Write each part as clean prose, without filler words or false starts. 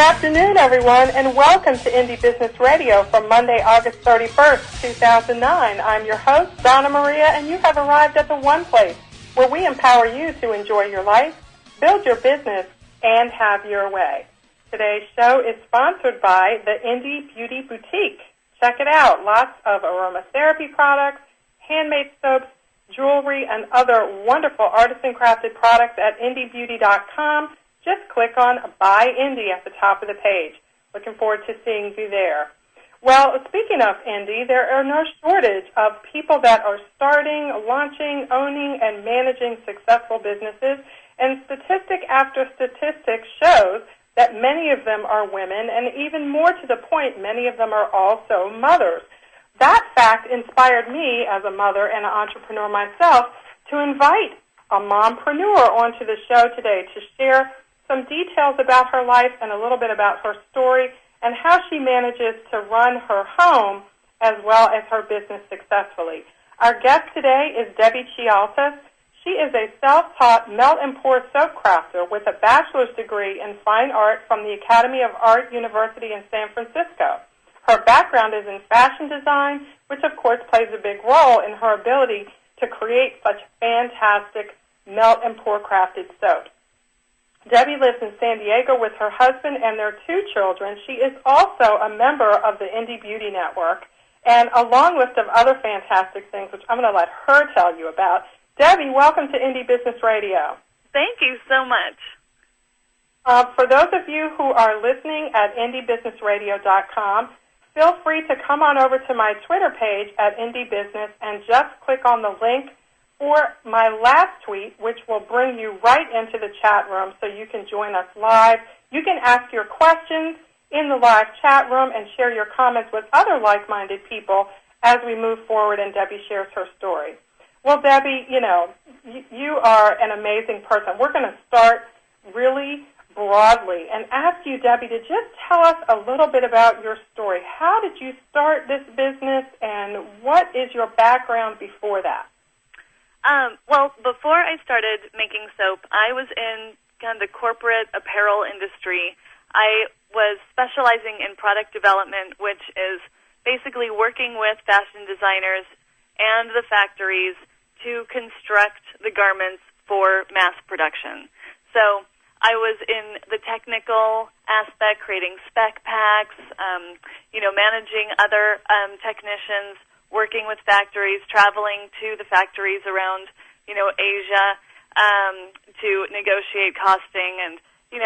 afternoon, everyone, and welcome to Indie Business Radio for Monday, August 31st, 2009. I'm your host, Donna Maria, and you have arrived at the one place where we empower you to enjoy your life, build your business, and have your way. Today's show is sponsored by the Indie Beauty Boutique. Check it out. Lots of aromatherapy products, handmade soaps, jewelry, and other wonderful artisan-crafted products at indiebeauty.com. Just click on Buy Indie at the top of the page. Looking forward to seeing you there. Well, speaking of indie, there are no shortage of people that are starting, launching, owning, and managing successful businesses, and statistic after statistic shows that many of them are women, and even more to the point, many of them are also mothers. That fact inspired me as a mother and an entrepreneur myself to invite a mompreneur onto the show today to share some details about her life and a little bit about her story and how she manages to run her home as well as her business successfully. Our guest today is Debbie Chialtas. She is a self-taught melt and pour soap crafter with a bachelor's degree in fine art from the Academy of Art University in San Francisco. Her background is in fashion design, which of course plays a big role in her ability to create such fantastic melt and pour crafted soaps. Debbie lives in San Diego with her husband and their two children. She is also a member of the Indie Beauty Network and a long list of other fantastic things, which I'm going to let her tell you about. Debbie, welcome to Indie Business Radio. Thank you so much. For those of you who are listening at indiebusinessradio.com, feel free to come on over to my Twitter page at Indie Business and just click on the link for my last tweet, which will bring you right into the chat room so you can join us live. You can ask your questions in the live chat room and share your comments with other like-minded people as we move forward and Debbie shares her story. Well, Debbie, you know, you are an amazing person. We're going to start really broadly and ask you, Debbie, to just tell us a little bit about your story. How did you start this business, and what is your background before that? Well, before I started making soap, I was in kind of the corporate apparel industry. I was specializing in product development, which is basically working with fashion designers and the factories to construct the garments for mass production. So I was in the technical aspect, creating spec packs, managing other technicians, working with factories, traveling to the factories around, Asia, to negotiate costing and,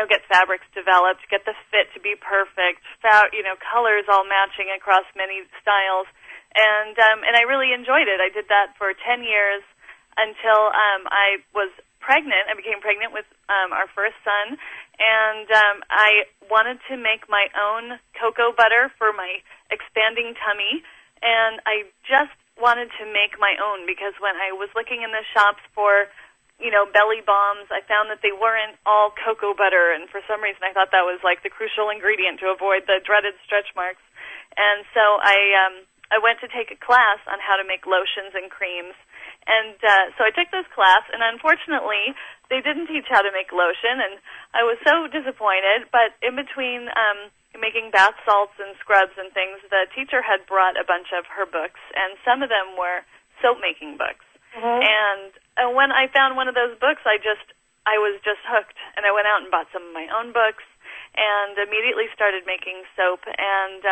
get fabrics developed, get the fit to be perfect, colors all matching across many styles. And I really enjoyed it. I did that for 10 years until I was pregnant. I became pregnant with our first son, and I wanted to make my own cocoa butter for my expanding tummy. And I just wanted to make my own because when I was looking in the shops for, belly balms, I found that they weren't all cocoa butter. And for some reason, I thought that was like the crucial ingredient to avoid the dreaded stretch marks. And so I went to take a class on how to make lotions and creams. And so I took this class, and unfortunately, they didn't teach how to make lotion. And I was so disappointed. But in between making bath salts and scrubs and things, the teacher had brought a bunch of her books, and some of them were soap-making books. Mm-hmm. And when I found one of those books, I was just hooked, and I went out and bought some of my own books and immediately started making soap. And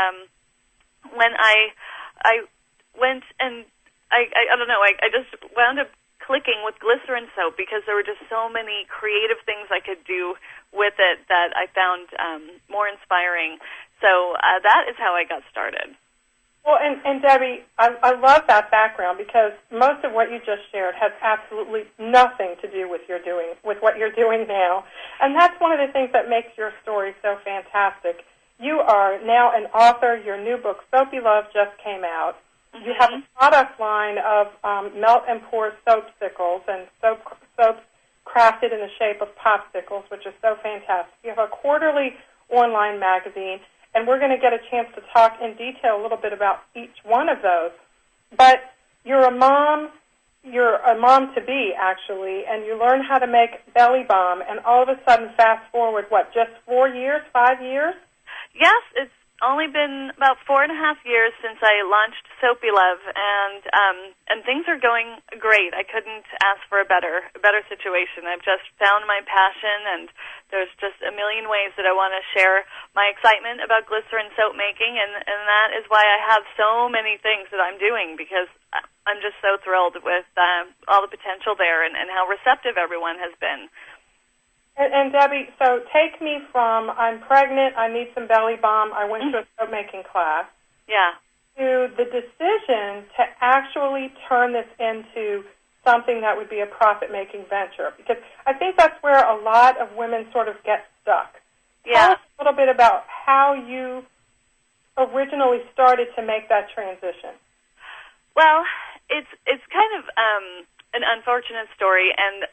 when I went and I don't know, I just wound up clicking with glycerin soap because there were just so many creative things I could do with it that I found more inspiring. So that is how I got started. Well, and Debbie, I love that background because most of what you just shared has absolutely nothing to do with what you're doing now. And that's one of the things that makes your story so fantastic. You are now an author. Your new book, Soapy Love, just came out. Mm-hmm. You have a product line of melt and pour soap sickles and soaps crafted in the shape of popsicles, which is so fantastic. You have a quarterly online magazine, and we're going to get a chance to talk in detail a little bit about each one of those. But you're a mom, you're a mom-to-be, actually, and you learn how to make belly balm, and all of a sudden, fast forward, just 4 years, 5 years? Yes, it's only been about 4.5 years since I launched Soapy Love, and things are going great. I couldn't ask for a better situation. I've just found my passion, and there's just a million ways that I want to share my excitement about glycerin soap making, and that is why I have so many things that I'm doing, because I'm just so thrilled with all the potential there and how receptive everyone has been. And Debbie, so take me from I'm pregnant, I need some belly balm, I went to a soap making class, to the decision to actually turn this into something that would be a profit-making venture. Because I think that's where a lot of women sort of get stuck. Tell us a little bit about how you originally started to make that transition. Well, it's kind of an unfortunate story, and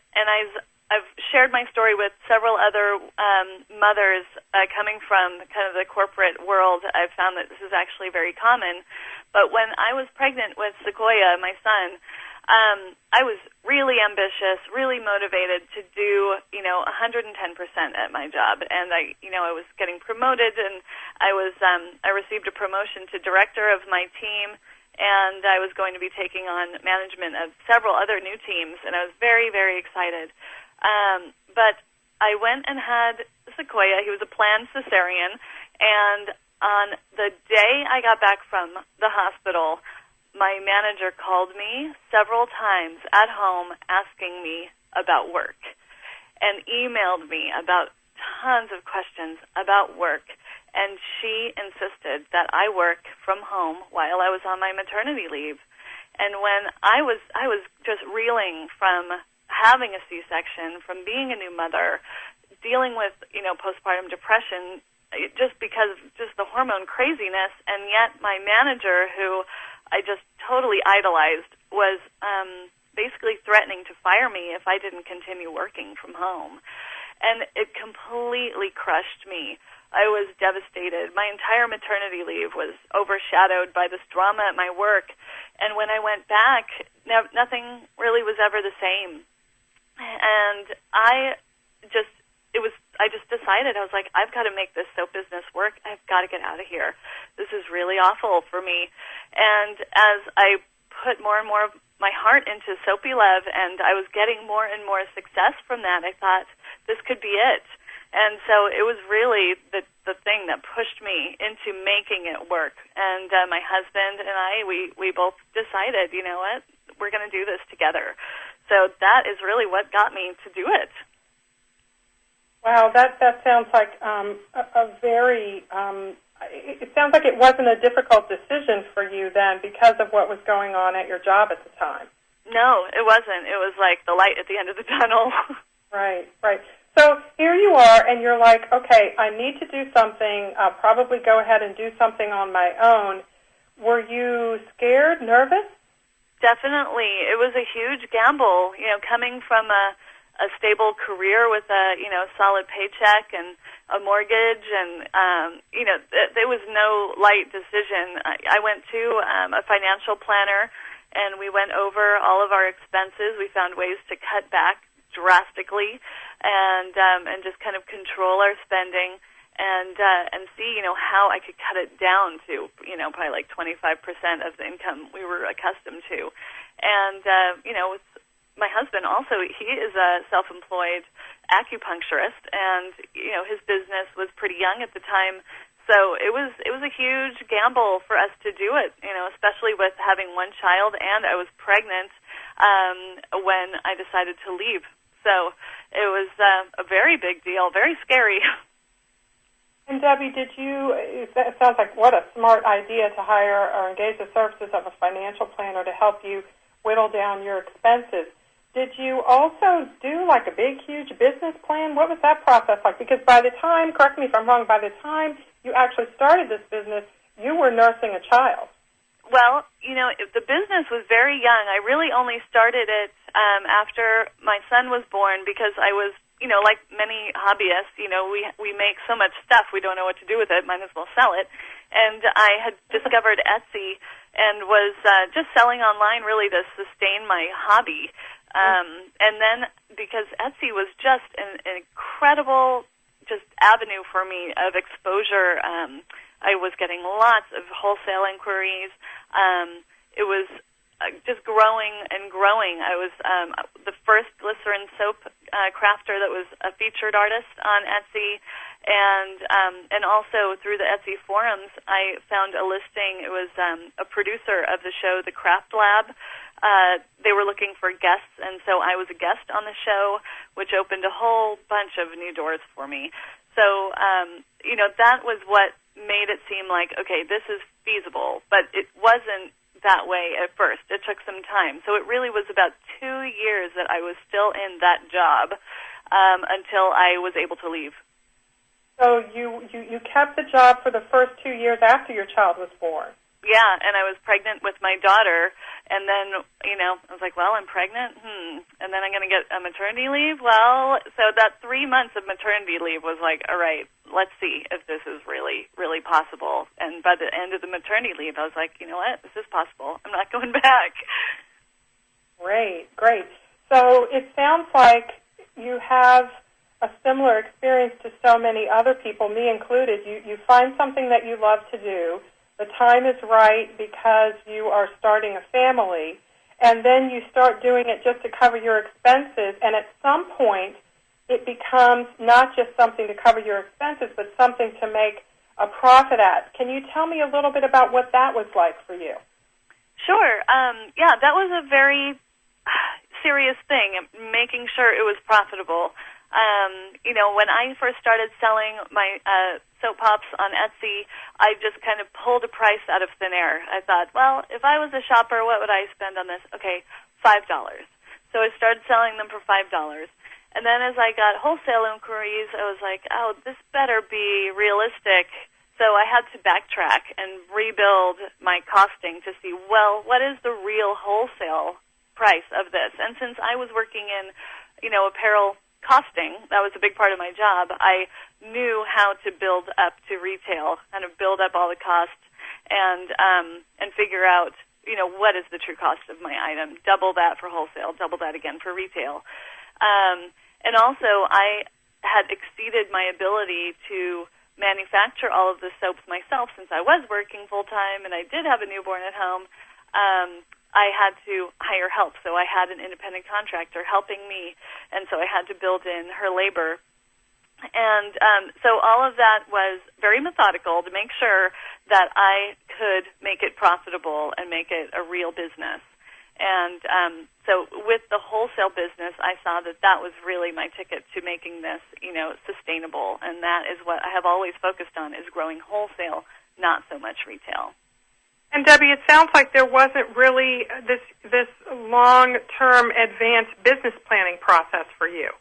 I've shared my story with several other mothers coming from kind of the corporate world. I've found that this is actually very common. But when I was pregnant with Sequoia, my son, I was really ambitious, really motivated to do, 110% at my job. And I was getting promoted, and I received a promotion to director of my team, and I was going to be taking on management of several other new teams, and I was very, very excited. But I went and had Sequoia. He was a planned cesarean, and on the day I got back from the hospital, my manager called me several times at home asking me about work and emailed me about tons of questions about work, and she insisted that I work from home while I was on my maternity leave. And when I was just reeling from having a C-section, from being a new mother, dealing with, postpartum depression, just because of just the hormone craziness, and yet my manager, who I just totally idolized, was basically threatening to fire me if I didn't continue working from home. And it completely crushed me. I was devastated. My entire maternity leave was overshadowed by this drama at my work. And when I went back, nothing really was ever the same. And I just decided, I was like, I've got to make this soap business work. I've got to get out of here. This is really awful for me. And as I put more and more of my heart into Soapy Love, and I was getting more and more success from that, I thought, this could be it. And so it was really the thing that pushed me into making it work. And my husband and I, we both decided, you know what, we're going to do this together. So that is really what got me to do it. Wow, that sounds like a very, it sounds like it wasn't a difficult decision for you then because of what was going on at your job at the time. No, it wasn't. It was like the light at the end of the tunnel. Right. So here you are, and you're like, okay, I need to do something. I'll probably go ahead and do something on my own. Were you scared, nervous? Definitely. It was a huge gamble, coming from a stable career with a, solid paycheck and a mortgage, and, there was no light decision. I went to a financial planner, and we went over all of our expenses. We found ways to cut back drastically and just kind of control our spending and see, how I could cut it down to, probably like 25% of the income we were accustomed to. And, with my husband also, he is a self-employed acupuncturist, and, his business was pretty young at the time. So it was a huge gamble for us to do it, especially with having one child, and I was pregnant when I decided to leave. So it was a very big deal, very scary. And Debbie, it sounds like what a smart idea to hire or engage the services of a financial planner to help you whittle down your expenses. Did you also do like a big, huge business plan? What was that process like? Because by the time, correct me if I'm wrong, by the time you actually started this business, you were nursing a child. Well, the business was very young. I really only started it after my son was born because I was, like many hobbyists, we make so much stuff we don't know what to do with it, might as well sell it. And I had discovered Etsy, and was just selling online really to sustain my hobby. And then because Etsy was just an incredible just avenue for me of exposure, I was getting lots of wholesale inquiries. It was just growing and growing. I was the first glycerin soap crafter that was a featured artist on Etsy, and also through the Etsy forums, I found a listing. It was a producer of the show, The Craft Lab. They were looking for guests, and so I was a guest on the show, which opened a whole bunch of new doors for me. So, that was what made it seem like, okay, this is feasible, but it wasn't that way at first. It took some time. So it really was about 2 years that I was still in that job until I was able to leave. So you kept the job for the first 2 years after your child was born? Yeah, and I was pregnant with my daughter, and then, I was like, well, I'm pregnant, and then I'm going to get a maternity leave? Well, so that 3 months of maternity leave was like, all right, let's see if this is really, really possible. And by the end of the maternity leave, I was like, you know what, this is possible. I'm not going back. Great. So it sounds like you have a similar experience to so many other people, me included. You find something that you love to do. The time is right because you are starting a family, and then you start doing it just to cover your expenses, and at some point it becomes not just something to cover your expenses, but something to make a profit at. Can you tell me a little bit about what that was like for you? Sure. That was a very serious thing, making sure it was profitable. When I first started selling my soap pops on Etsy, I just kind of pulled a price out of thin air. I thought, well, if I was a shopper, what would I spend on this? Okay, $5. So I started selling them for $5. And then as I got wholesale inquiries, I was like, oh, this better be realistic. So I had to backtrack and rebuild my costing to see, well, what is the real wholesale price of this? And since I was working in, apparel costing, that was a big part of my job, I knew how to build up to retail, kind of build up all the costs and figure out, what is the true cost of my item, double that for wholesale, double that again for retail. And also I had exceeded my ability to manufacture all of the soaps myself since I was working full-time and I did have a newborn at home. I had to hire help, so I had an independent contractor helping me, and so I had to build in her labor. And so all of that was very methodical to make sure that I could make it profitable and make it a real business. And so with the wholesale business, I saw that was really my ticket to making this, sustainable, and that is what I have always focused on, is growing wholesale, not so much retail. And Debbie, it sounds like there wasn't really this long-term advanced business planning process for you.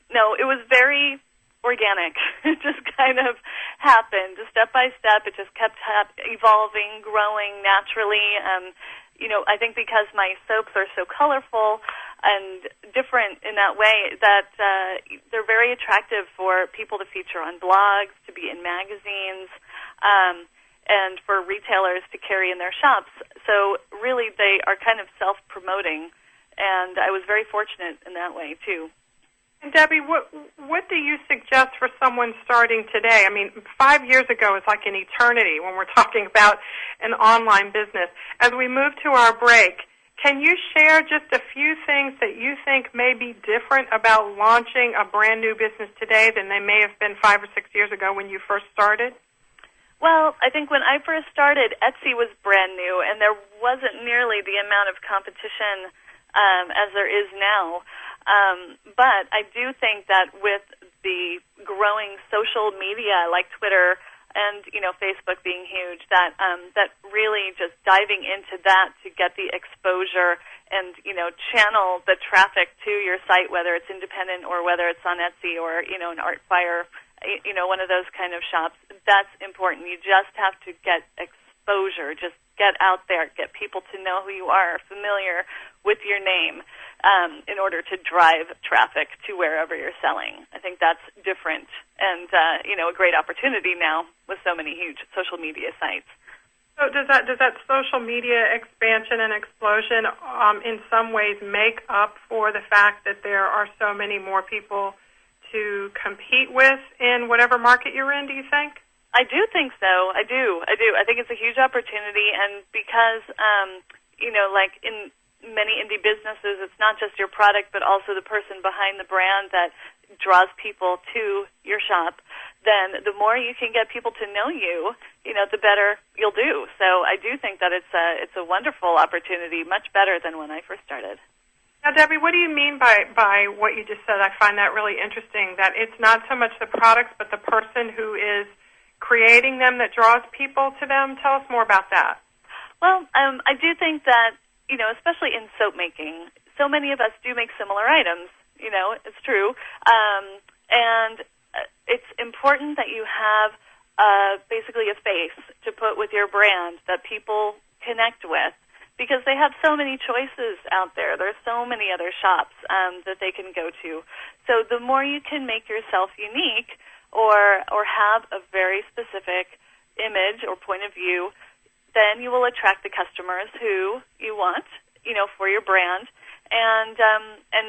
No, it was very organic. It just kind of happened step by step. It just kept evolving, growing naturally. I think because my soaps are so colorful and different in that way that they're very attractive for people to feature on blogs, to be in magazines, and for retailers to carry in their shops. So really they are kind of self-promoting, and I was very fortunate in that way, too. And Debbie, what do you suggest for someone starting today? I mean, 5 years ago is like an eternity when we're talking about an online business. As we move to our break, can you share just a few things that you think may be different about launching a brand new business today than they may have been 5 or 6 years ago when you first started? Well, I think when I first started, Etsy was brand new, and there wasn't nearly the amount of competition as there is now. But I do think that with the growing social media like Twitter and, Facebook being huge, that really just diving into that to get the exposure and, channel the traffic to your site, whether it's independent or whether it's on Etsy or, an Art Fire, one of those kind of shops, that's important. You just have to get exposure, just get out there, get people to know who you are, familiar with your name, in order to drive traffic to wherever you're selling. I think that's different and, a great opportunity now with so many huge social media sites. So does that social media expansion and explosion in some ways make up for the fact that there are so many more people to compete with in whatever market you're in, do you think? I do think so. I do. I think it's a huge opportunity, and because, like in many indie businesses, it's not just your product, but also the person behind the brand that draws people to your shop. Then the more you can get people to know you, the better you'll do. So I do think that it's a wonderful opportunity, much better than when I first started. Now, Debbie, what do you mean by what you just said? I find that really interesting, that it's not so much the products, but the person who is creating them that draws people to them. Tell us more about that. Well, I do think that, especially in soap making, so many of us do make similar items. It's true. And it's important that you have basically a face to put with your brand that people connect with, because they have so many choices out there. There's so many other shops that they can go to. So the more you can make yourself unique or have a very specific image or point of view, then you will attract the customers who you want, for your brand, and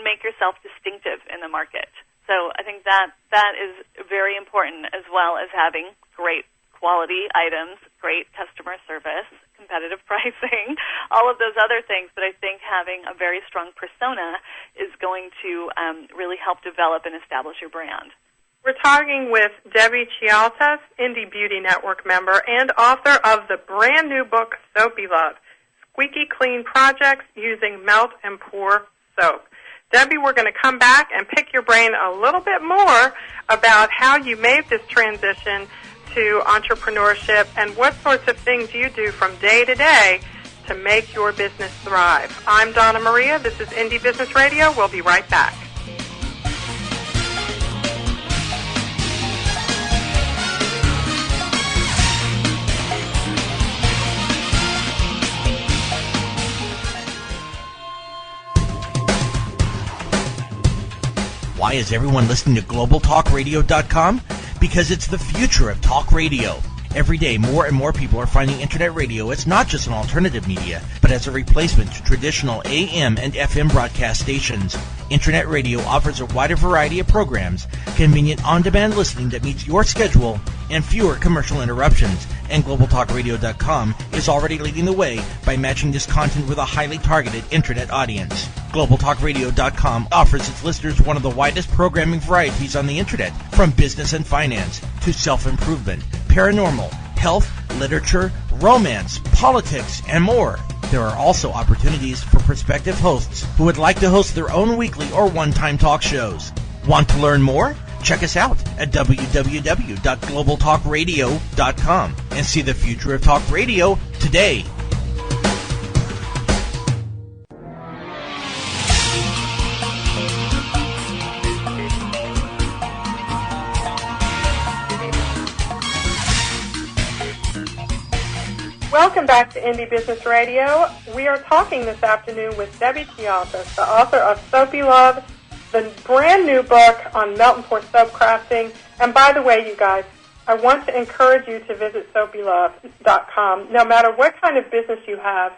make yourself distinctive in the market. So I think that is very important, as well as having great quality items, great customer service, competitive pricing, all of those other things. But I think having a very strong persona is going to really help develop and establish your brand. We're talking with Debbie Chialtas, Indie Beauty Network member and author of the brand new book, Soapy Love, Squeaky Clean Projects Using Melt and Pour Soap. Debbie, we're going to come back and pick your brain a little bit more about how you made this transition to entrepreneurship and what sorts of things you do from day to day to make your business thrive. I'm Donna Maria. This is Indie Business Radio. We'll be right back. Why is everyone listening to GlobalTalkRadio.com? Because it's the future of talk radio. Every day, more and more people are finding Internet radio as not just an alternative media, but as a replacement to traditional AM and FM broadcast stations. Internet radio offers a wider variety of programs, convenient on-demand listening that meets your schedule, and fewer commercial interruptions. And GlobalTalkRadio.com is already leading the way by matching this content with a highly targeted Internet audience. GlobalTalkRadio.com offers its listeners one of the widest programming varieties on the Internet, from business and finance to self-improvement, paranormal, health, literature, romance, politics, and more. There are also opportunities for prospective hosts who would like to host their own weekly or one-time talk shows. Want to learn more? Check us out at www.globaltalkradio.com and see the future of talk radio today. Welcome back to Indie Business Radio. We are talking this afternoon with Debbie Chialtas, the author of Soapy Love, the brand new book on melt and pour soap crafting. And by the way, you guys, I want to encourage you to visit soapylove.com. No matter what kind of business you have,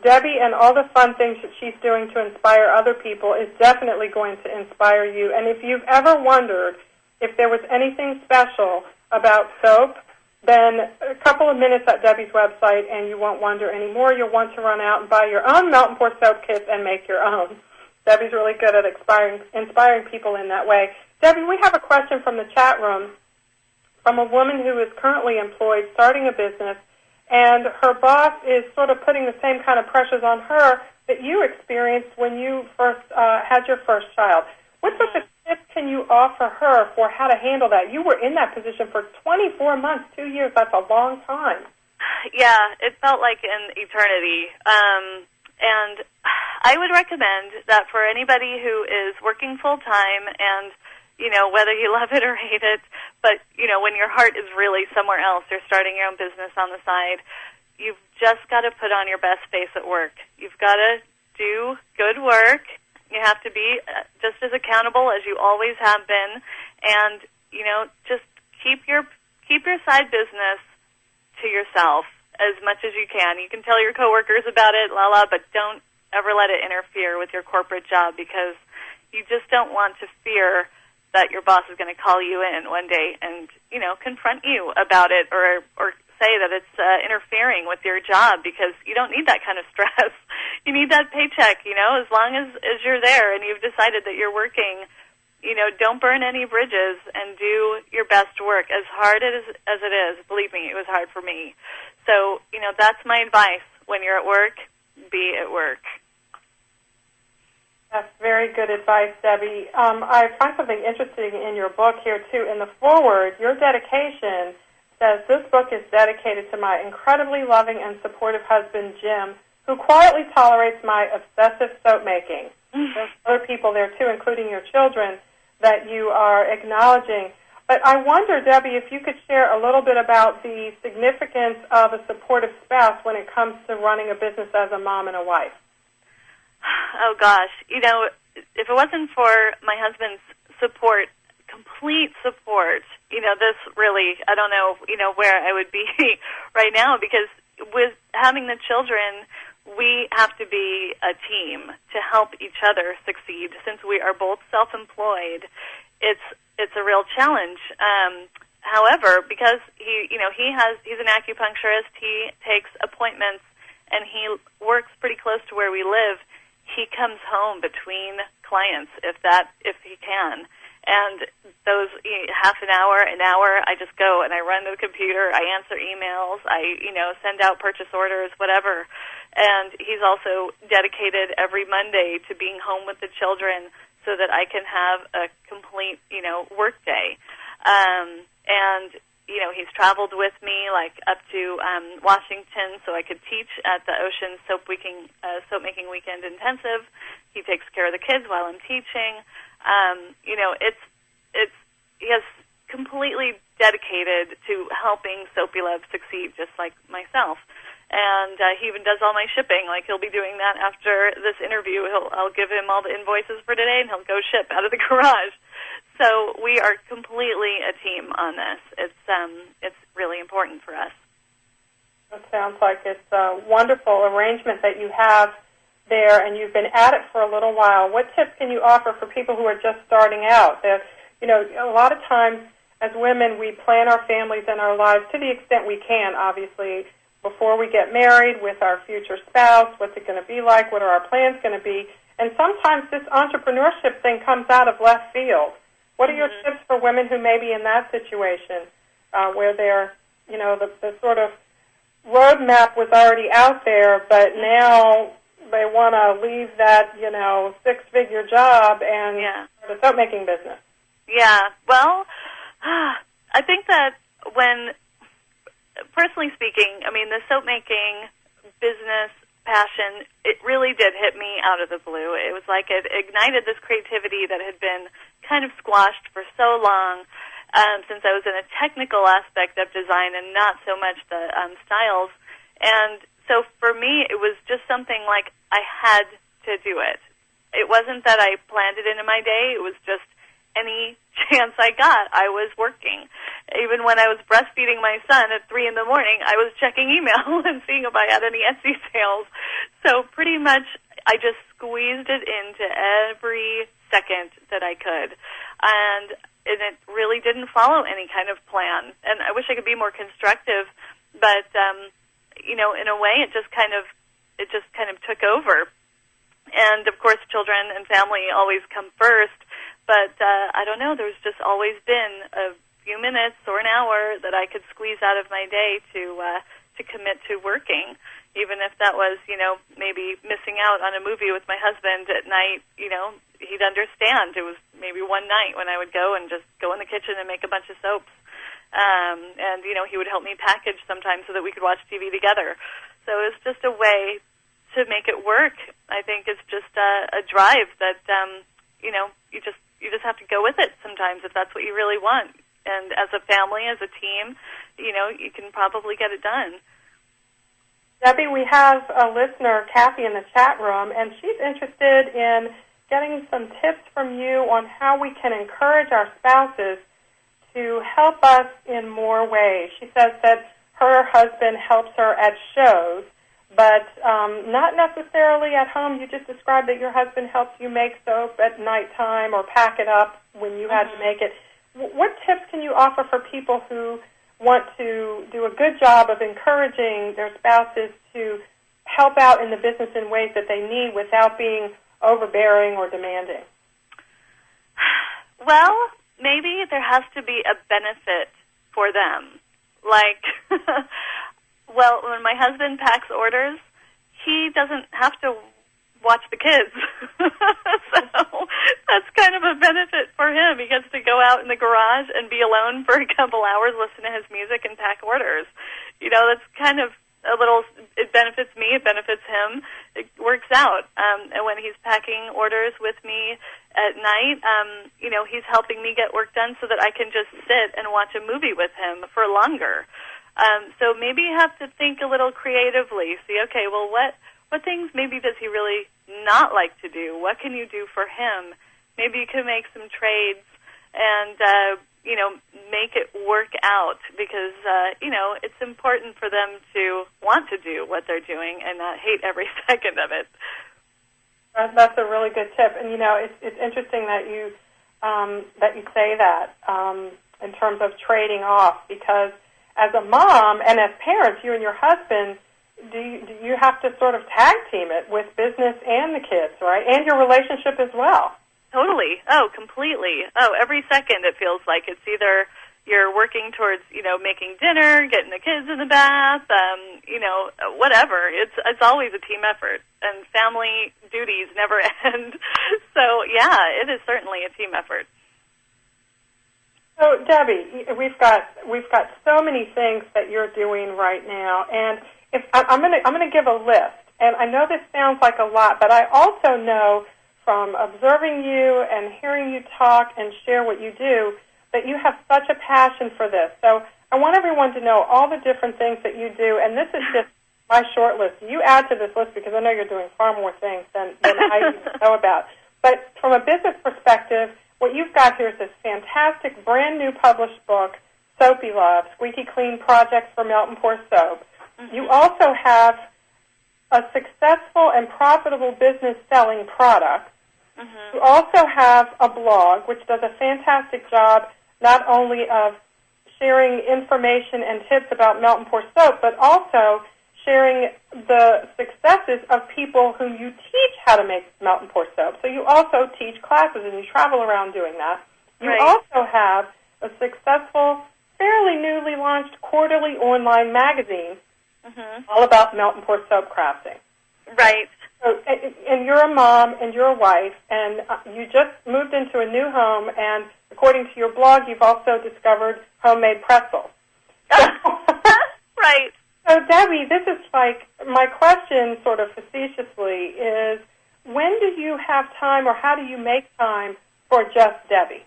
Debbie and all the fun things that she's doing to inspire other people is definitely going to inspire you. And if you've ever wondered if there was anything special about soap, then a couple of minutes at Debbie's website and you won't wonder anymore. You'll want to run out and buy your own melt and pour soap kits and make your own. Debbie's really good at inspiring people in that way. Debbie, we have a question from the chat room from a woman who is currently employed, starting a business, and her boss is sort of putting the same kind of pressures on her that you experienced when you first had your first child. What sorts of tips can you offer her for how to handle that? You were in that position for 24 months, 2 years. That's a long time. Yeah, it felt like an eternity. And I would recommend that for anybody who is working full-time and, whether you love it or hate it, but, when your heart is really somewhere else, you're starting your own business on the side, you've just got to put on your best face at work. You've got to do good work. You have to be just as accountable as you always have been, and just keep your side business to yourself. as much as you can. You can tell your coworkers about it, but don't ever let it interfere with your corporate job, because you just don't want to fear that your boss is going to call you in one day and, confront you about it or say that it's interfering with your job, because you don't need that kind of stress. You need that paycheck, as long as you're there and you've decided that you're working. Don't burn any bridges and do your best work, as hard as it is. Believe me, it was hard for me. So, that's my advice. When you're at work, be at work. That's very good advice, Debbie. I find something interesting in your book here, too. In the foreword, your dedication says, "This book is dedicated to my incredibly loving and supportive husband, Jim, who quietly tolerates my obsessive soap making." There's other people there, too, including your children, that you are acknowledging. But I wonder, Debbie, if you could share a little bit about the significance of a supportive spouse when it comes to running a business as a mom and a wife. Oh, gosh. If it wasn't for my husband's support, complete support, this really, I don't know, where I would be right now, because with having the children, we have to be a team to help each other succeed. Since we are both self-employed, it's a real challenge. However, because he's an acupuncturist, he takes appointments, and he works pretty close to where we live. He comes home between clients if he can. And those half an hour, I just go and I run to the computer, I answer emails, I send out purchase orders, whatever. And he's also dedicated every Monday to being home with the children so that I can have a complete, work day. And he's traveled with me, like, up to Washington, so I could teach at the Ocean Soap Making Weekend Intensive. He takes care of the kids while I'm teaching. He has completely dedicated to helping Soapy Love succeed, just like myself. And he even does all my shipping. Like, he'll be doing that after this interview. I'll give him all the invoices for today, and he'll go ship out of the garage. So we are completely a team on this. It's really important for us. It sounds like it's a wonderful arrangement that you have there, and you've been at it for a little while. What tips can you offer for people who are just starting out? A lot of times as women, we plan our families and our lives to the extent we can, obviously, before we get married, with our future spouse. What's it going to be like? What are our plans going to be? And sometimes this entrepreneurship thing comes out of left field. What are your tips for women who may be in that situation where they're, the sort of roadmap was already out there, but now they want to leave that, six-figure job and start a soap-making business? Yeah. Well, I think that personally speaking, the soap-making business passion, it really did hit me out of the blue. It was like it ignited this creativity that had been kind of squashed for so long, since I was in a technical aspect of design and not so much the styles. And so for me, it was just something like I had to do it. It wasn't that I planned it into my day. It was just any chance I got, I was working. Even when I was breastfeeding my son at 3 a.m, I was checking email and seeing if I had any Etsy sales. So pretty much I just squeezed it into every second that I could. And it really didn't follow any kind of plan. And I wish I could be more constructive, but in a way it just kind of took over. And of course children and family always come first. But I don't know, there's just always been a few minutes or an hour that I could squeeze out of my day to commit to working, even if that was, maybe missing out on a movie with my husband at night. He'd understand. It was maybe one night when I would go and just go in the kitchen and make a bunch of soaps. And, he would help me package sometimes so that we could watch TV together. So it was just a way to make it work. I think it's just a drive that, you just have to go with it sometimes if that's what you really want. And as a family, as a team, you can probably get it done. Debbie, we have a listener, Kathy, in the chat room, and she's interested in getting some tips from you on how we can encourage our spouses to help us in more ways. She says that her husband helps her at shows, but not necessarily at home. You just described that your husband helps you make soap at nighttime or pack it up when you had to make it. What tips can you offer for people who want to do a good job of encouraging their spouses to help out in the business in ways that they need without being overbearing or demanding? Well, maybe there has to be a benefit for them. Like, well, when my husband packs orders, he doesn't have to watch the kids. So that's kind of a benefit for him. He gets to go out in the garage and be alone for a couple hours, listen to his music, and pack orders. You know, that's kind of a little, it benefits me, it benefits him, it works out. And when he's packing orders with me at night, you know, he's helping me get work done so that I can just sit and watch a movie with him for longer. So maybe you have to think a little creatively. See, okay, well, what things maybe does he really not like to do? What can you do for him? Maybe you can make some trades and, you know, make it work out because, you know, it's important for them to want to do what they're doing and not hate every second of it. That's a really good tip. And, you know, it's interesting that you say that in terms of trading off because as a mom and as parents, you and your husband, do you have to sort of tag team it with business and the kids, right? And your relationship as well. Totally. Oh, completely. Oh, every second it feels like it's either you're working towards, you know, making dinner, getting the kids in the bath, you know, whatever. It's always a team effort, and family duties never end. So, yeah, it is certainly a team effort. So, Debbie, we've got so many things that you're doing right now, and I'm going to give a list. And I know this sounds like a lot, but I also know from observing you and hearing you talk and share what you do that you have such a passion for this. So I want everyone to know all the different things that you do, and this is just my short list. You add to this list because I know you're doing far more things than I even know about. But from a business perspective, what you've got here is this fantastic brand new published book, Soapy Love, Squeaky Clean Projects for Melt and Pour Soap. Mm-hmm. You also have a successful and profitable business selling product. Mm-hmm. You also have a blog, which does a fantastic job not only of sharing information and tips about Melt and Pour Soap, but also sharing the successes of people who you teach how to make Melt and Pour Soap. So you also teach classes, and you travel around doing that. You right. also have a successful, fairly newly launched quarterly online magazine all about Melt and Pour Soap crafting. Right. So, and you're a mom and you're a wife, and you just moved into a new home, and according to your blog, you've also discovered homemade pretzels. Right. So, Debbie, this is like my question sort of facetiously is, when do you have time or how do you make time for just Debbie?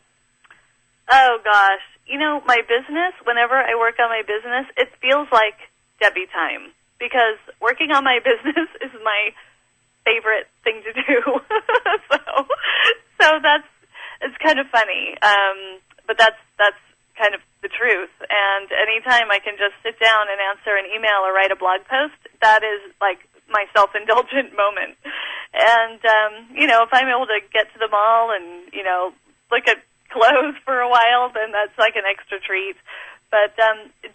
Oh, gosh. You know, my business, whenever I work on my business, it feels like Debbie time because working on my business is my favorite thing to do. so it's kind of funny. But that's kind of the truth. And anytime I can just sit down and answer an email or write a blog post, that is like my self-indulgent moment. And, you know, if I'm able to get to the mall and, you know, look at clothes for a while, then that's like an extra treat. But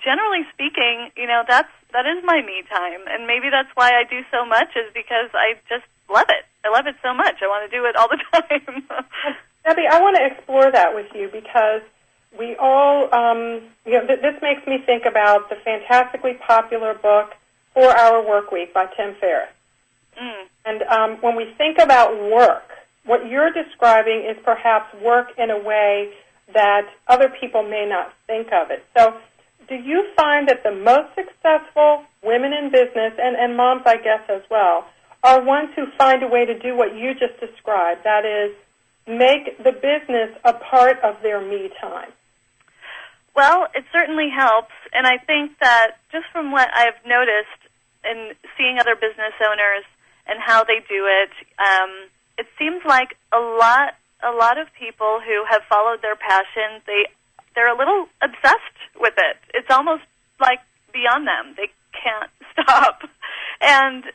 generally speaking, you know, that is my me time. And maybe that's why I do so much is because I just love it. I love it so much. I want to do it all the time. Debbie, I want to explore that with you because we all, you know, this makes me think about the fantastically popular book, 4-Hour Workweek by Tim Ferriss. Mm. And when we think about work, what you're describing is perhaps work in a way that other people may not think of it. So do you find that the most successful women in business, and moms, I guess, as well, are ones who find a way to do what you just described, that is, make the business a part of their me time? Well, it certainly helps, and I think that just from what I've noticed in seeing other business owners and how they do it, it seems like a lot of people who have followed their passion, they're a little obsessed with it. It's almost like beyond them. They can't stop. And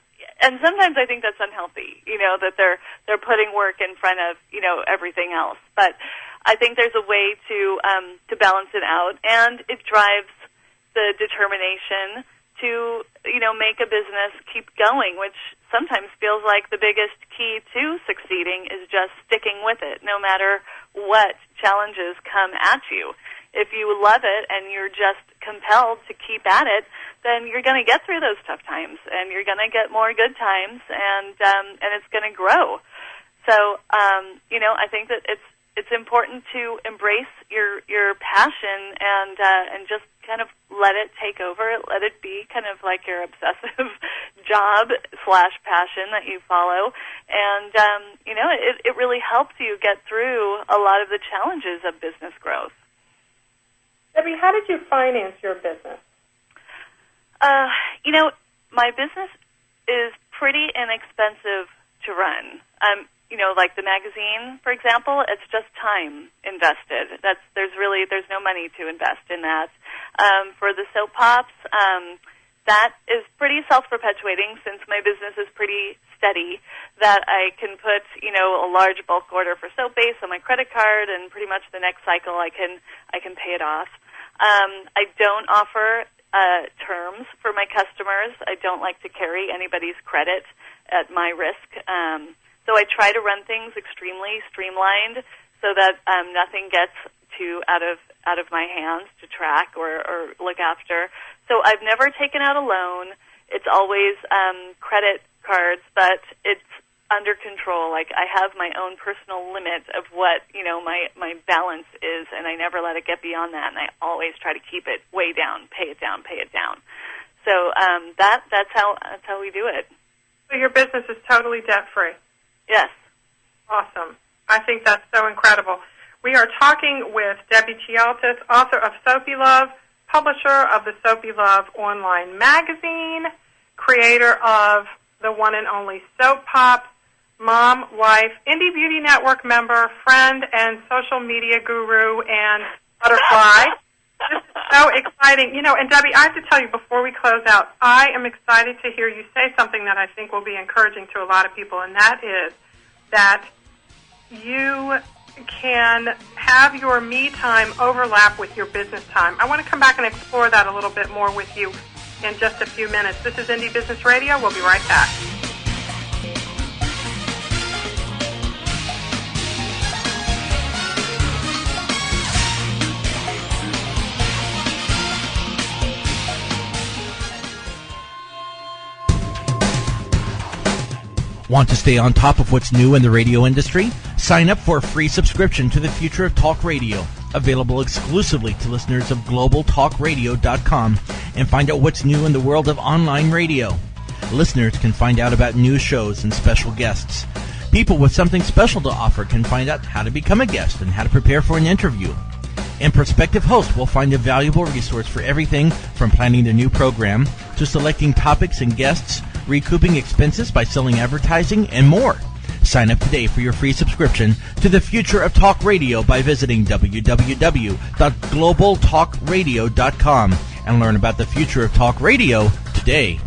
sometimes I think that's unhealthy, that they're putting work in front of, everything else. But I think there's a way to balance it out, and it drives the determination to, make a business keep going, which sometimes feels like the biggest key to succeeding is just sticking with it, no matter what challenges come at you. If you love it and you're just compelled to keep at it, then you're going to get through those tough times, and you're going to get more good times, and it's going to grow. So, I think that it's important to embrace your passion and just kind of let it take over. Let it be kind of like your obsessive job/passion that you follow, and it really helps you get through a lot of the challenges of business growth. Debbie, how did you finance your business? My business is pretty inexpensive to run. Like the magazine, for example, it's just time invested. There's no money to invest in that. For the soap pops, that is pretty self-perpetuating since my business is pretty steady, that I can put, a large bulk order for soap base on my credit card, and pretty much the next cycle I can pay it off. I don't offer terms for my customers. I don't like to carry anybody's credit at my risk. So I try to run things extremely streamlined so that nothing gets too out of my hands to track or look after. So I've never taken out a loan. It's always credit cards, but it's under control. Like, I have my own personal limit of what, my balance is, and I never let it get beyond that, and I always try to keep it way down, pay it down. So that's how we do it. So your business is totally debt-free? Yes. Awesome. I think that's so incredible. We are talking with Debbie Chialtas, author of Soapy Love, publisher of the Soapy Love online magazine, creator of the one and only Soap Pops, mom, wife, Indie Beauty Network member, friend, and social media guru, and butterfly. This is so exciting. And Debbie, I have to tell you before we close out, I am excited to hear you say something that I think will be encouraging to a lot of people, and that is that you can have your me time overlap with your business time. I want to come back and explore that a little bit more with you in just a few minutes. This is Indie Business Radio. We'll be right back. Want to stay on top of what's new in the radio industry? Sign up for a free subscription to the Future of Talk Radio, available exclusively to listeners of globaltalkradio.com, and find out what's new in the world of online radio. Listeners can find out about new shows and special guests. People with something special to offer can find out how to become a guest and how to prepare for an interview. And prospective hosts will find a valuable resource for everything from planning their new program to selecting topics and guests, recouping expenses by selling advertising, and more. Sign up today for your free subscription to the Future of Talk Radio by visiting www.globaltalkradio.com and learn about the future of talk radio today.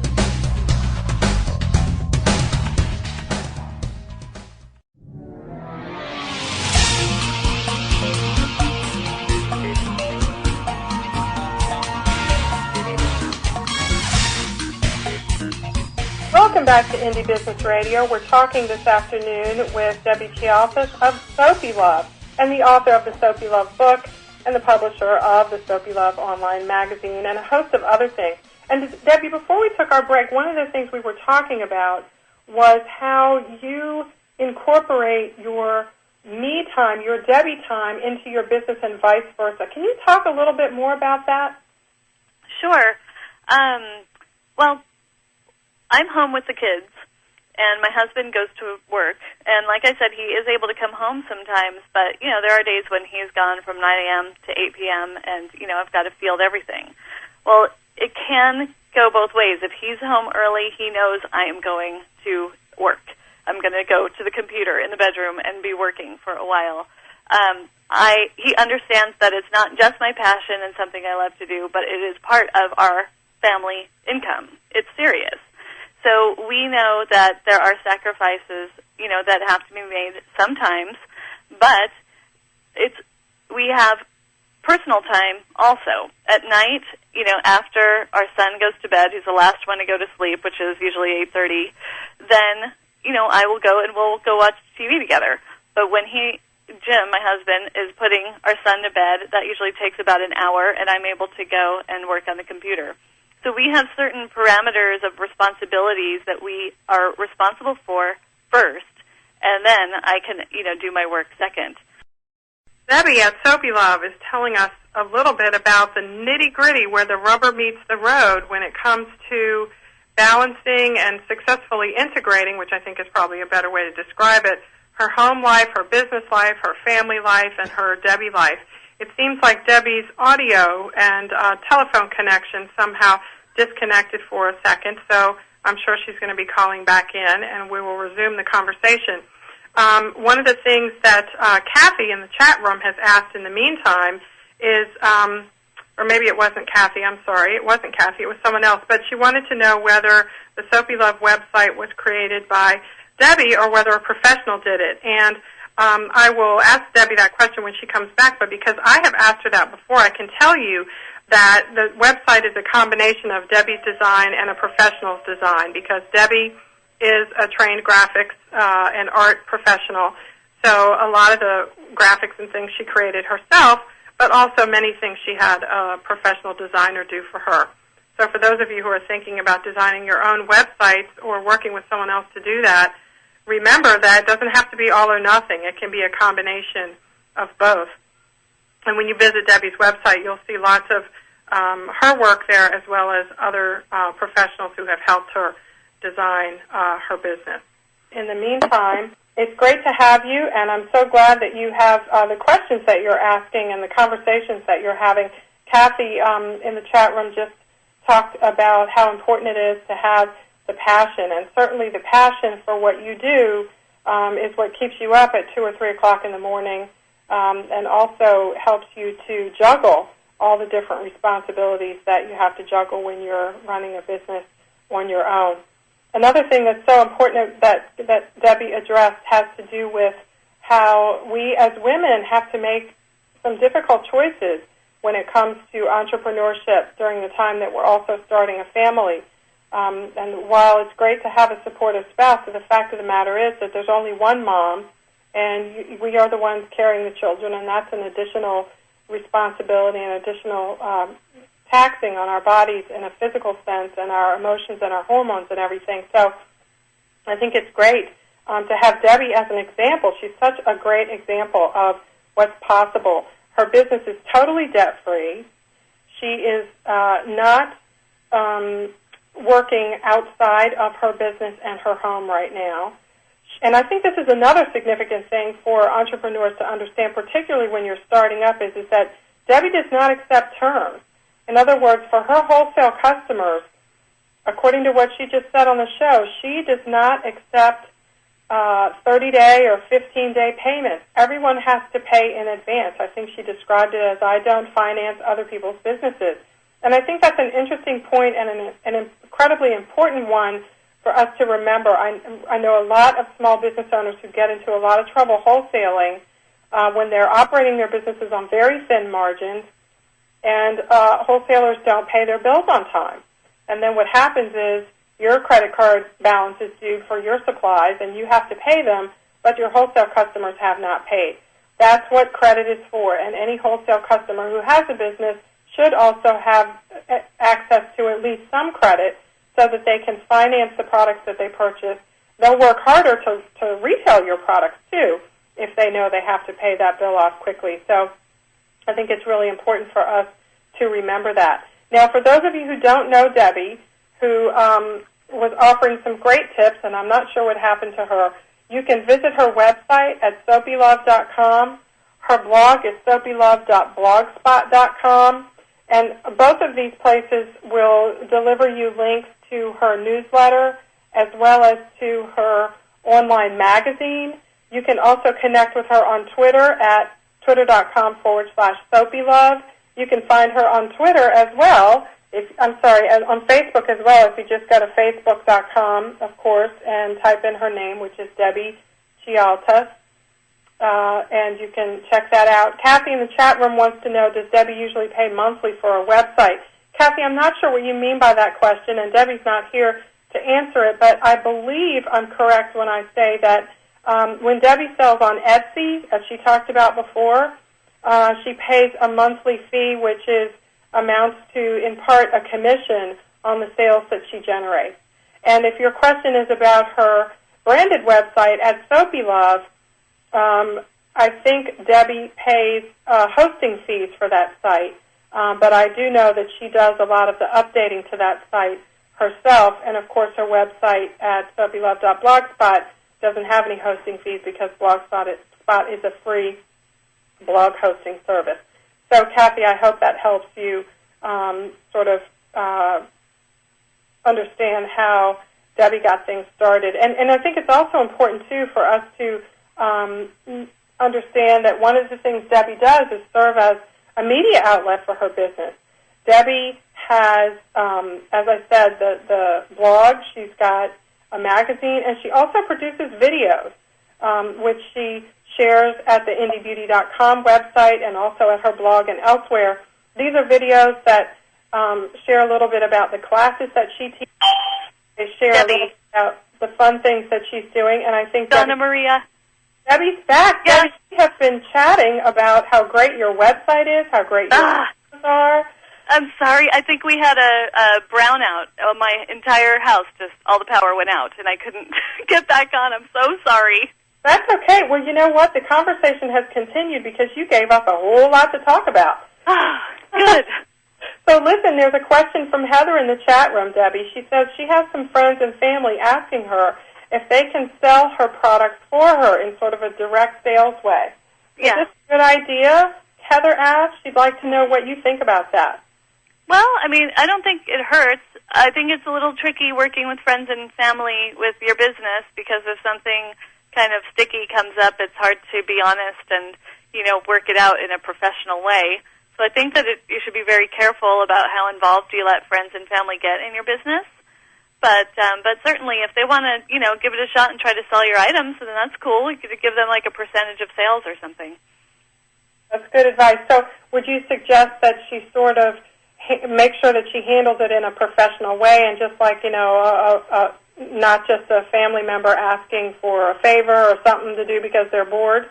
Welcome back to Indie Business Radio. We're talking this afternoon with Debbie Chialtas of Soapy Love, and the author of the Soapy Love book, and the publisher of the Soapy Love online magazine, and a host of other things. And Debbie, before we took our break, one of the things we were talking about was how you incorporate your me time, your Debbie time, into your business and vice versa. Can you talk a little bit more about that? Sure. Well, I'm home with the kids, and my husband goes to work. And like I said, he is able to come home sometimes, but, there are days when he's gone from 9 a.m. to 8 p.m., and, I've got to field everything. Well, it can go both ways. If he's home early, he knows I am going to work. I'm going to go to the computer in the bedroom and be working for a while. He understands that it's not just my passion and something I love to do, but it is part of our family income. It's serious. So we know that there are sacrifices, that have to be made sometimes, but we have personal time also. At night, after our son goes to bed, he's the last one to go to sleep, which is usually 8:30, then, I will go and we'll go watch TV together. But when Jim, my husband, is putting our son to bed, that usually takes about an hour, and I'm able to go and work on the computer. So we have certain parameters of responsibilities that we are responsible for first, and then I can, do my work second. Debbie at Soapy Love is telling us a little bit about the nitty-gritty, where the rubber meets the road when it comes to balancing and successfully integrating, which I think is probably a better way to describe it, her home life, her business life, her family life, and her Debbie life. It seems like Debbie's audio and telephone connection somehow disconnected for a second, so I'm sure she's going to be calling back in, and we will resume the conversation. One of the things that Kathy in the chat room has asked in the meantime is, or maybe it wasn't Kathy, I'm sorry, it wasn't Kathy, it was someone else, but she wanted to know whether the Soapy Love website was created by Debbie or whether a professional did it. And I will ask Debbie that question when she comes back, but because I have asked her that before, I can tell you that the website is a combination of Debbie's design and a professional's design, because Debbie is a trained graphics and art professional, so a lot of the graphics and things she created herself, but also many things she had a professional designer do for her. So for those of you who are thinking about designing your own websites or working with someone else to do that, remember that it doesn't have to be all or nothing. It can be a combination of both. And when you visit Debbie's website, you'll see lots of her work there, as well as other professionals who have helped her design her business. In the meantime, it's great to have you, and I'm so glad that you have the questions that you're asking and the conversations that you're having. Kathy in the chat room just talked about how important it is to have the passion, and certainly the passion for what you do is what keeps you up at 2 or 3 o'clock in the morning, and also helps you to juggle all the different responsibilities that you have to juggle when you're running a business on your own. Another thing that's so important that Debbie addressed has to do with how we as women have to make some difficult choices when it comes to entrepreneurship during the time that we're also starting a family. And while it's great to have a supportive spouse, the fact of the matter is that there's only one mom, and we are the ones carrying the children, and that's an additional responsibility and additional taxing on our bodies in a physical sense, and our emotions and our hormones and everything. So I think it's great to have Debbie as an example. She's such a great example of what's possible. Her business is totally debt-free. She is not working outside of her business and her home right now. And I think this is another significant thing for entrepreneurs to understand, particularly when you're starting up, is that Debbie does not accept terms. In other words, for her wholesale customers, according to what she just said on the show, she does not accept 30-day or 15-day payments. Everyone has to pay in advance. I think she described it as, I don't finance other people's businesses. And I think that's an interesting point and an incredibly important one for us to remember. I know a lot of small business owners who get into a lot of trouble wholesaling when they're operating their businesses on very thin margins, and wholesalers don't pay their bills on time. And then what happens is your credit card balance is due for your supplies, and you have to pay them, but your wholesale customers have not paid. That's what credit is for, and any wholesale customer who has a business should also have access to at least some credit so that they can finance the products that they purchase. They'll work harder to retail your products, too, if they know they have to pay that bill off quickly. So I think it's really important for us to remember that. Now, for those of you who don't know Debbie, who was offering some great tips, and I'm not sure what happened to her, you can visit her website at soapylove.com. Her blog is soapylove.blogspot.com. And both of these places will deliver you links to her newsletter as well as to her online magazine. You can also connect with her on Twitter at twitter.com/soapylove. You can find her on Twitter as well on Facebook as well. If you just go to facebook.com, of course, and type in her name, which is Debbie Chialtas, and you can check that out. Kathy in the chat room wants to know, does Debbie usually pay monthly for a website? Kathy, I'm not sure what you mean by that question, and Debbie's not here to answer it, but I believe I'm correct when I say that when Debbie sells on Etsy, as she talked about before, she pays a monthly fee, which amounts to, in part, a commission on the sales that she generates. And if your question is about her branded website at Soapy Love, I think Debbie pays hosting fees for that site, but I do know that she does a lot of the updating to that site herself, and of course her website at soapylove.blogspot doesn't have any hosting fees because Blogspot is a free blog hosting service. So, Kathy, I hope that helps you sort of understand how Debbie got things started. And I think it's also important, too, for us to understand that one of the things Debbie does is serve as a media outlet for her business. Debbie has, as I said, the blog. She's got a magazine, and she also produces videos, which she shares at the indiebeauty.com website and also at her blog and elsewhere. These are videos that share a little bit about the classes that she teaches. They share a little bit about the fun things that she's doing, and I think Donna Maria. Debbie's back. Yes. Debbie, we have been chatting about how great your website is, how great your videos are. I'm sorry. I think we had a brownout. My entire house, just all the power went out, and I couldn't get back on. I'm so sorry. That's okay. Well, you know what? The conversation has continued because you gave us a whole lot to talk about. Good. So listen, there's a question from Heather in the chat room, Debbie. She says she has some friends and family asking her if they can sell her products for her in sort of a direct sales way. Is this a good idea? Heather asked. She'd like to know what you think about that. Well, I mean, I don't think it hurts. I think it's a little tricky working with friends and family with your business because if something kind of sticky comes up, it's hard to be honest and, work it out in a professional way. So I think that you should be very careful about how involved you let friends and family get in your business. But certainly if they want to, give it a shot and try to sell your items, then that's cool. You could give them like a percentage of sales or something. That's good advice. So would you suggest that she sort of make sure that she handles it in a professional way and just like, not just a family member asking for a favor or something to do because they're bored?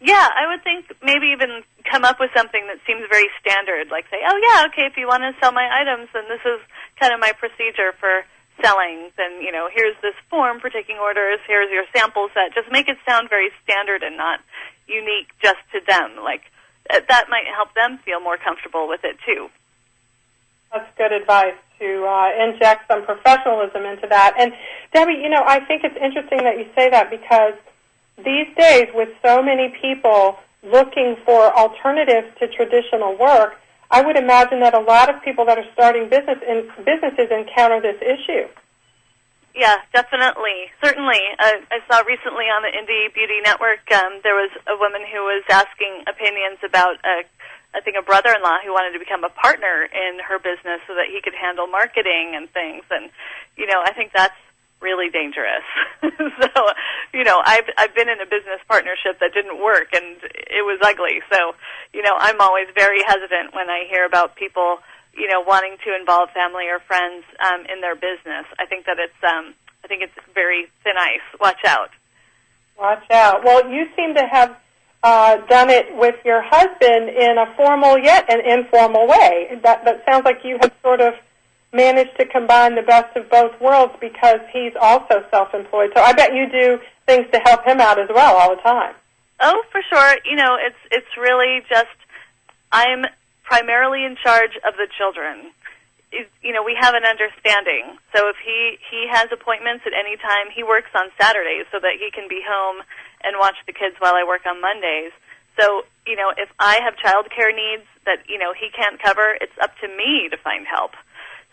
Yeah, I would think maybe even come up with something that seems very standard, like say, oh, yeah, okay, if you want to sell my items, then this is kind of my procedure for selling. Then, here's this form for taking orders, here's your sample set. Just make it sound very standard and not unique just to them. Like, that might help them feel more comfortable with it, too. That's good advice to inject some professionalism into that. And, Debbie, I think it's interesting that you say that because these days, with so many people looking for alternatives to traditional work, I would imagine that a lot of people that are starting businesses encounter this issue. Yeah, definitely. Certainly. I saw recently on the Indie Beauty Network, there was a woman who was asking opinions about I think a brother-in-law who wanted to become a partner in her business so that he could handle marketing and things. And, I think that's really dangerous. So, I've been in a business partnership that didn't work, and it was ugly. So, I'm always very hesitant when I hear about people, wanting to involve family or friends in their business. I think that it's very thin ice. Watch out. Watch out. Well, you seem to have done it with your husband in a formal yet an informal way. That sounds like you have sort of managed to combine the best of both worlds because he's also self-employed. So I bet you do things to help him out as well all the time. Oh, for sure. It's really just I'm primarily in charge of the children. We have an understanding. So if he has appointments at any time, he works on Saturdays so that he can be home and watch the kids while I work on Mondays. So, if I have child care needs that, he can't cover, it's up to me to find help.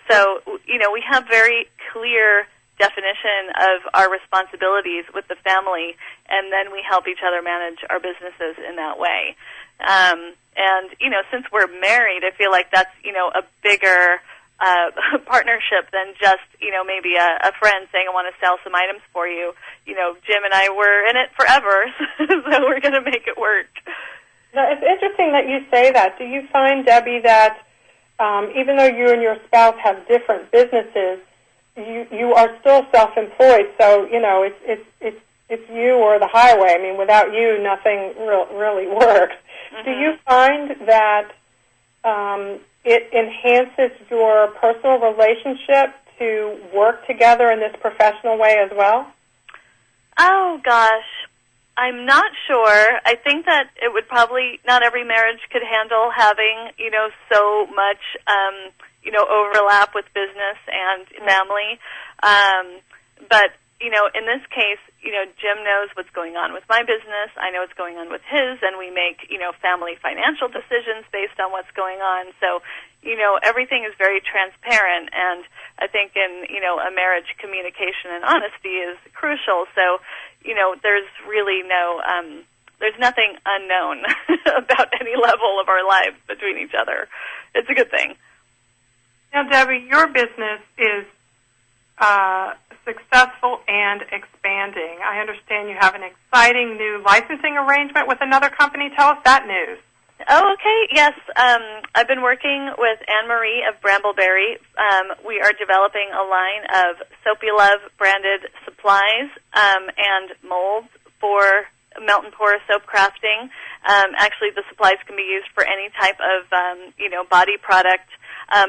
So, we have very clear definition of our responsibilities with the family, and then we help each other manage our businesses in that way. And, since we're married, I feel like that's, a bigger partnership than just, maybe a friend saying, I want to sell some items for you. Jim and I were in it forever, so we're going to make it work. Now, it's interesting that you say that. Do you find, Debbie, that even though you and your spouse have different businesses, you are still self-employed, so, it's you or the highway. I mean, without you, nothing really works. Mm-hmm. Do you find that it enhances your personal relationship to work together in this professional way as well? Oh, gosh. I'm not sure. I think that it would probably, not every marriage could handle having, so much, overlap with business and family. But, in this case, Jim knows what's going on with my business. I know what's going on with his, and we make, family financial decisions based on what's going on. So, everything is very transparent, and I think in, a marriage, communication and honesty is crucial. So, there's really there's nothing unknown about any level of our lives between each other. It's a good thing. Now, Debbie, your business is successful and expanding. I understand you have an exciting new licensing arrangement with another company. Tell us that news. Oh, okay. Yes. I've been working with Anne-Marie of Brambleberry. We are developing a line of Soapy Love branded supplies and molds for melt and pour soap crafting. Actually, the supplies can be used for any type of, body product,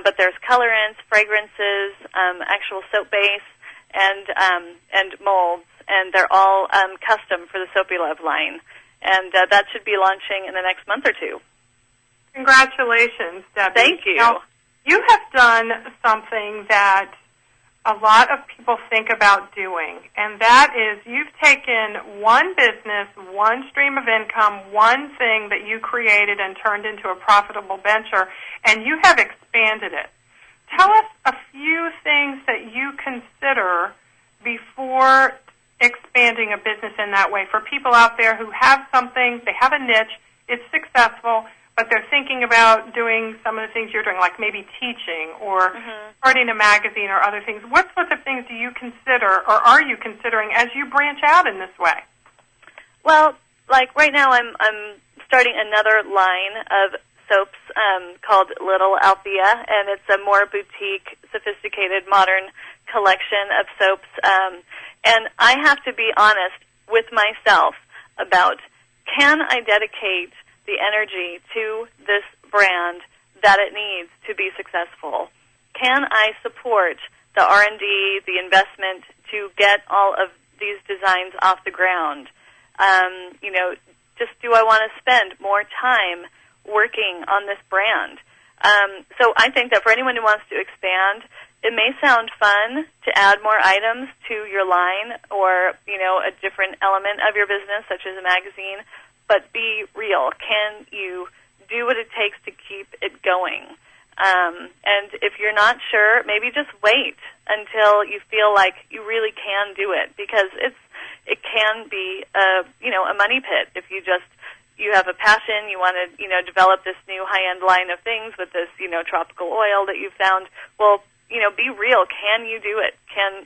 but there's colorants, fragrances, actual soap base, and molds, and they're all custom for the Soapy Love line. And that should be launching in the next month or two. Congratulations, Debbie. Thank you. Now, you have done something that a lot of people think about doing, and that is you've taken one business, one stream of income, one thing that you created and turned into a profitable venture, and you have expanded it. Tell us a few things that you consider before expanding a business in that way for people out there who have something, they have a niche, it's successful, but they're thinking about doing some of the things you're doing, like maybe teaching or starting a magazine or other things. What sorts of things do you consider or are you considering as you branch out in this way? Well, like right now I'm starting another line of soaps called Little Althea, and it's a more boutique, sophisticated, modern collection of soaps. And I have to be honest with myself about, can I dedicate the energy to this brand that it needs to be successful? Can I support the R&D, the investment to get all of these designs off the ground? Just do I want to spend more time working on this brand? So I think that for anyone who wants to expand, it may sound fun to add more items to your line or, a different element of your business, such as a magazine, but be real. Can you do what it takes to keep it going? And if you're not sure, maybe just wait until you feel like you really can do it, because it can be a money pit if you have a passion, you want to, develop this new high-end line of things with this, tropical oil that you've found. Well, be real. Can you do it?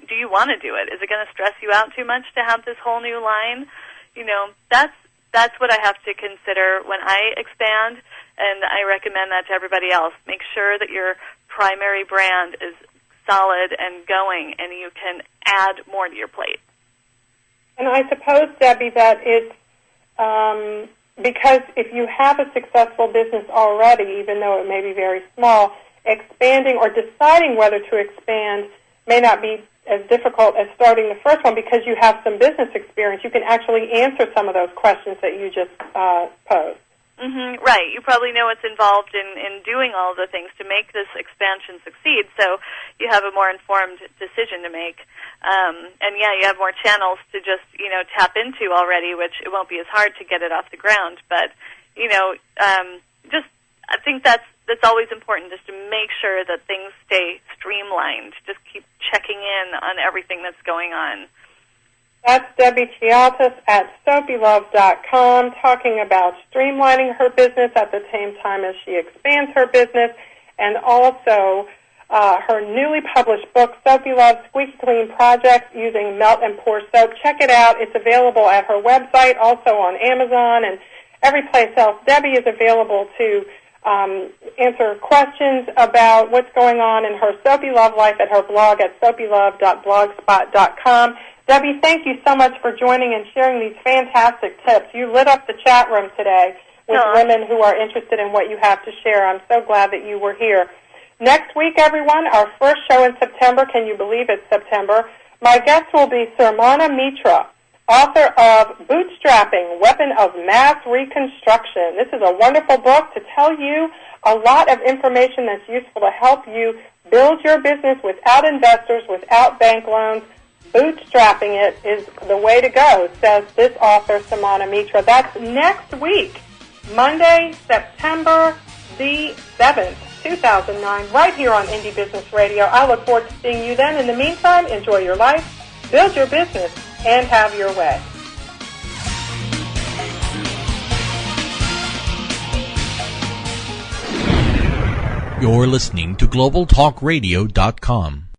Do you want to do it? Is it going to stress you out too much to have this whole new line? That's what I have to consider when I expand, and I recommend that to everybody else. Make sure that your primary brand is solid and going, and you can add more to your plate. And I suppose, Debbie, that it's because if you have a successful business already, even though it may be very small, expanding or deciding whether to expand may not be as difficult as starting the first one because you have some business experience. You can actually answer some of those questions that you just posed. Mm-hmm, right. You probably know what's involved in doing all the things to make this expansion succeed, so you have a more informed decision to make. And, you have more channels to just, tap into already, which it won't be as hard to get it off the ground. But, I think that's always important, just to make sure that things stay streamlined. Just keep checking in on everything that's going on. That's Debbie Chialtas at SoapyLove.com talking about streamlining her business at the same time as she expands her business, and also her newly published book, Soapy Love's Squeaky Clean Project Using Melt and Pour Soap. Check it out. It's available at her website, also on Amazon and every place else. Debbie is available to answer questions about what's going on in her Soapy Love life at her blog at soapylove.blogspot.com. Debbie, thank you so much for joining and sharing these fantastic tips. You lit up the chat room today with women who are interested in what you have to share. I'm so glad that you were here. Next week, everyone, our first show in September. Can you believe it's September? My guest will be Sirmana Mitra, author of Bootstrapping, Weapon of Mass Reconstruction. This is a wonderful book to tell you a lot of information that's useful to help you build your business without investors, without bank loans. Bootstrapping it is the way to go, says this author, Sirmana Mitra. That's next week, Monday, September the 7th, 2009, right here on Indie Business Radio. I look forward to seeing you then. In the meantime, enjoy your life, build your business, and have your way. You're listening to GlobalTalkRadio.com.